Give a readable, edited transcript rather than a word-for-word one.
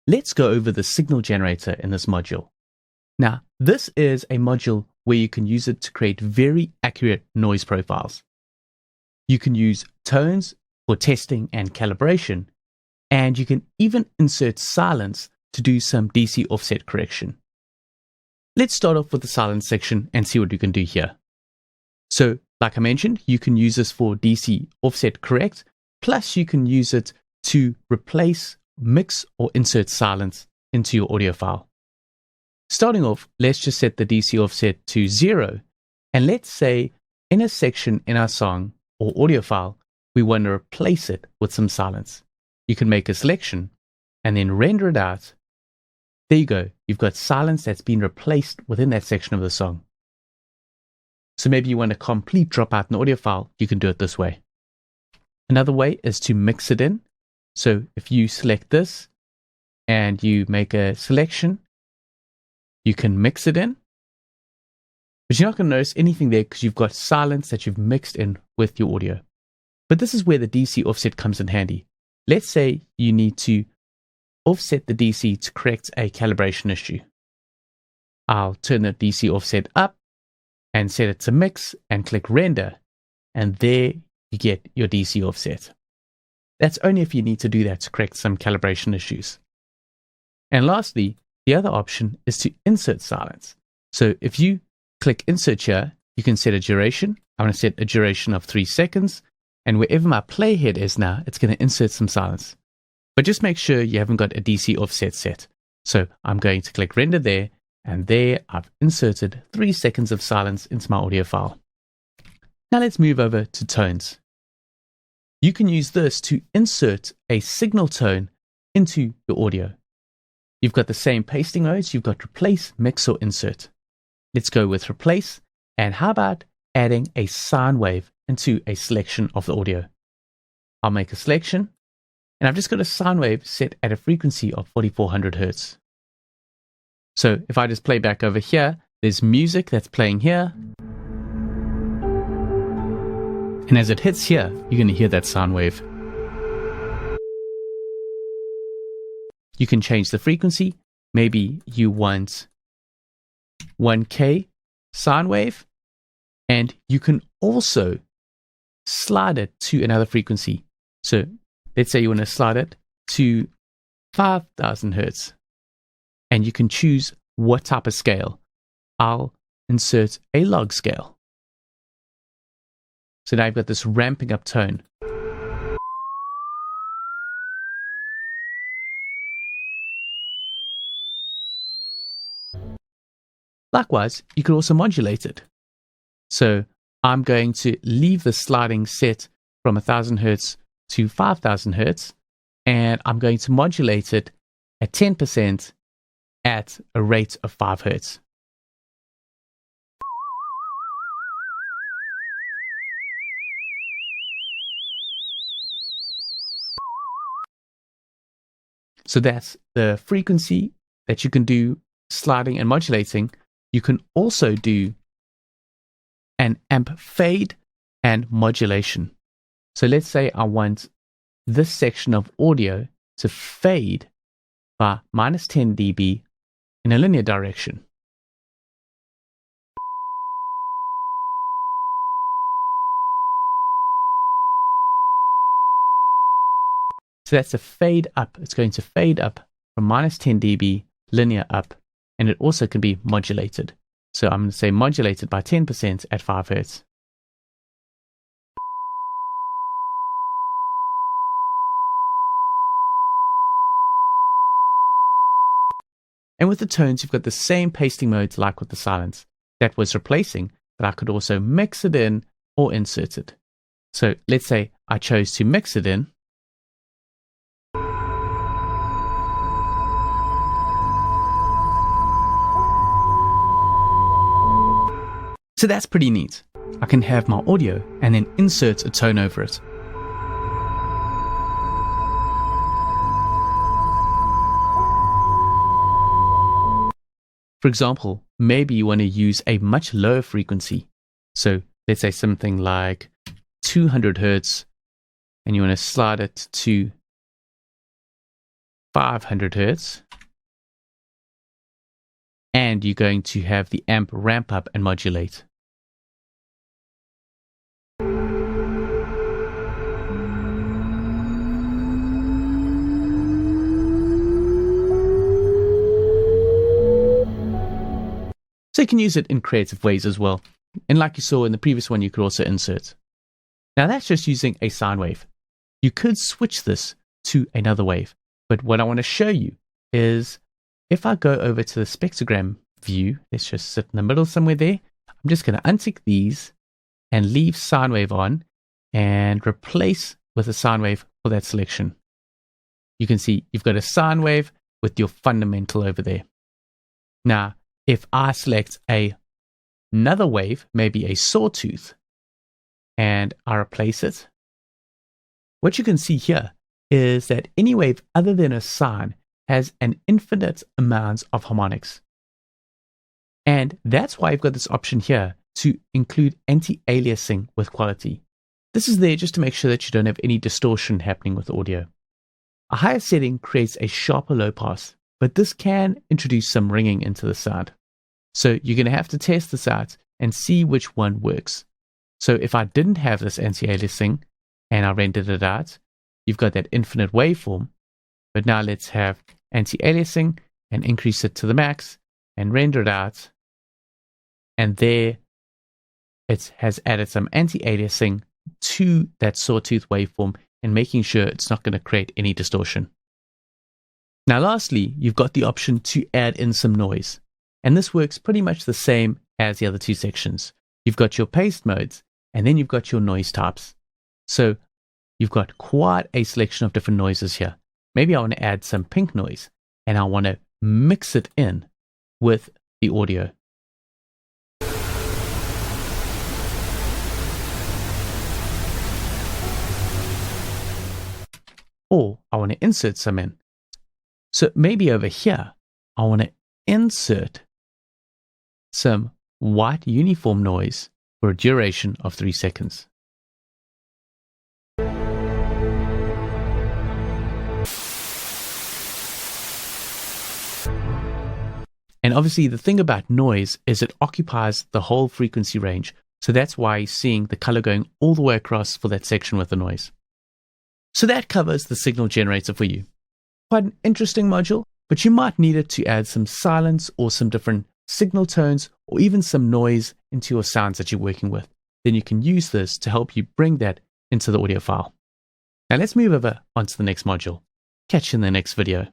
let's go over the signal generator in this module. Now, this is a module where you can use it to create very accurate noise profiles. You can use tones for testing and calibration, and you can even insert silence to do some DC offset correction. Let's start off with the silence section and see what we can do here. So, like I mentioned, you can use this for DC offset correct, plus you can use it to replace, mix, or insert silence into your audio file. Starting off, let's just set the DC offset to 0, and let's say in a section in our song or audio file, we want to replace it with some silence. You can make a selection and then render it out. There you go. You've got silence that's been replaced within that section of the song. So maybe you want a complete dropout in the audio file, you can do it this way. Another way is to mix it in. So if you select this and you make a selection, you can mix it in. But you're not going to notice anything there because you've got silence that you've mixed in with your audio. But this is where the DC offset comes in handy. Let's say you need to offset the DC to correct a calibration issue. I'll turn the DC offset up and set it to mix and click render. And there you get your DC offset. That's only if you need to do that to correct some calibration issues. And lastly, the other option is to insert silence. So if you click insert here, you can set a duration. I'm going to set a duration of 3 seconds. And wherever my playhead is now, it's going to insert some silence. But just make sure you haven't got a DC offset set. So I'm going to click render there. And there I've inserted 3 seconds of silence into my audio file. Now let's move over to tones. You can use this to insert a signal tone into your audio. You've got the same pasting modes. You've got replace, mix, or insert. Let's go with replace. And how about adding a sine wave into a selection of the audio? I'll make a selection. And I've just got a sine wave set at a frequency of 4400 Hertz. So if I just play back over here, there's music that's playing here. And as it hits here, you're going to hear that sine wave. You can change the frequency. Maybe you want 1K sine wave. And you can also slide it to another frequency. So let's say you want to slide it to 5000 Hertz. And you can choose what type of scale. I'll insert a log scale. So now I've got this ramping up tone. Likewise, you could also modulate it. So I'm going to leave the sliding set from 1000 Hertz to 5000 Hertz, and I'm going to modulate it at 10% at a rate of 5 Hertz. So that's the frequency that you can do sliding and modulating. You can also do an amp fade and modulation. So let's say I want this section of audio to fade by -10 dB in a linear direction. So that's a fade up. It's going to fade up from -10 dB linear up, and it also can be modulated. So I'm going to say modulated by 10% at 5 Hertz. And with the tones, you've got the same pasting modes like with the silence. That was replacing, but I could also mix it in or insert it. So let's say I chose to mix it in. So that's pretty neat. I can have my audio and then insert a tone over it. For example, maybe you want to use a much lower frequency. So let's say something like 200 Hertz, and you want to slide it to 500 Hertz. And you're going to have the amp ramp up and modulate. So you can use it in creative ways as well. And like you saw in the previous one, you could also insert. Now that's just using a sine wave. You could switch this to another wave. But what I want to show you is if I go over to the spectrogram view, let's just sit in the middle somewhere there. I'm just going to untick these and leave sine wave on and replace with a sine wave for that selection. You can see you've got a sine wave with your fundamental over there. Now, if I select another wave, maybe a sawtooth, and I replace it, what you can see here is that any wave other than a sine has an infinite amount of harmonics. And that's why I've got this option here to include anti-aliasing with quality. This is there just to make sure that you don't have any distortion happening with audio. A higher setting creates a sharper low pass, but this can introduce some ringing into the sound. So you're going to have to test this out and see which one works. So if I didn't have this anti-aliasing and I rendered it out, you've got that infinite waveform. But now let's have anti-aliasing and increase it to the max and render it out. And there it has added some anti-aliasing to that sawtooth waveform and making sure it's not going to create any distortion. Now lastly, you've got the option to add in some noise. And this works pretty much the same as the other two sections. You've got your paste modes and then you've got your noise types. So you've got quite a selection of different noises here. Maybe I want to add some pink noise and I want to mix it in with the audio. Or I want to insert some in. So maybe over here, I want to insert some white uniform noise for a duration of 3 seconds. And obviously the thing about noise is it occupies the whole frequency range. So that's why you're seeing the color going all the way across for that section with the noise. So that covers the signal generator for you. Quite an interesting module, but you might need it to add some silence or some different signal tones or even some noise into your sounds that you're working with. Then you can use this to help you bring that into the audio file. Now let's move over onto the next module. Catch you in the next video.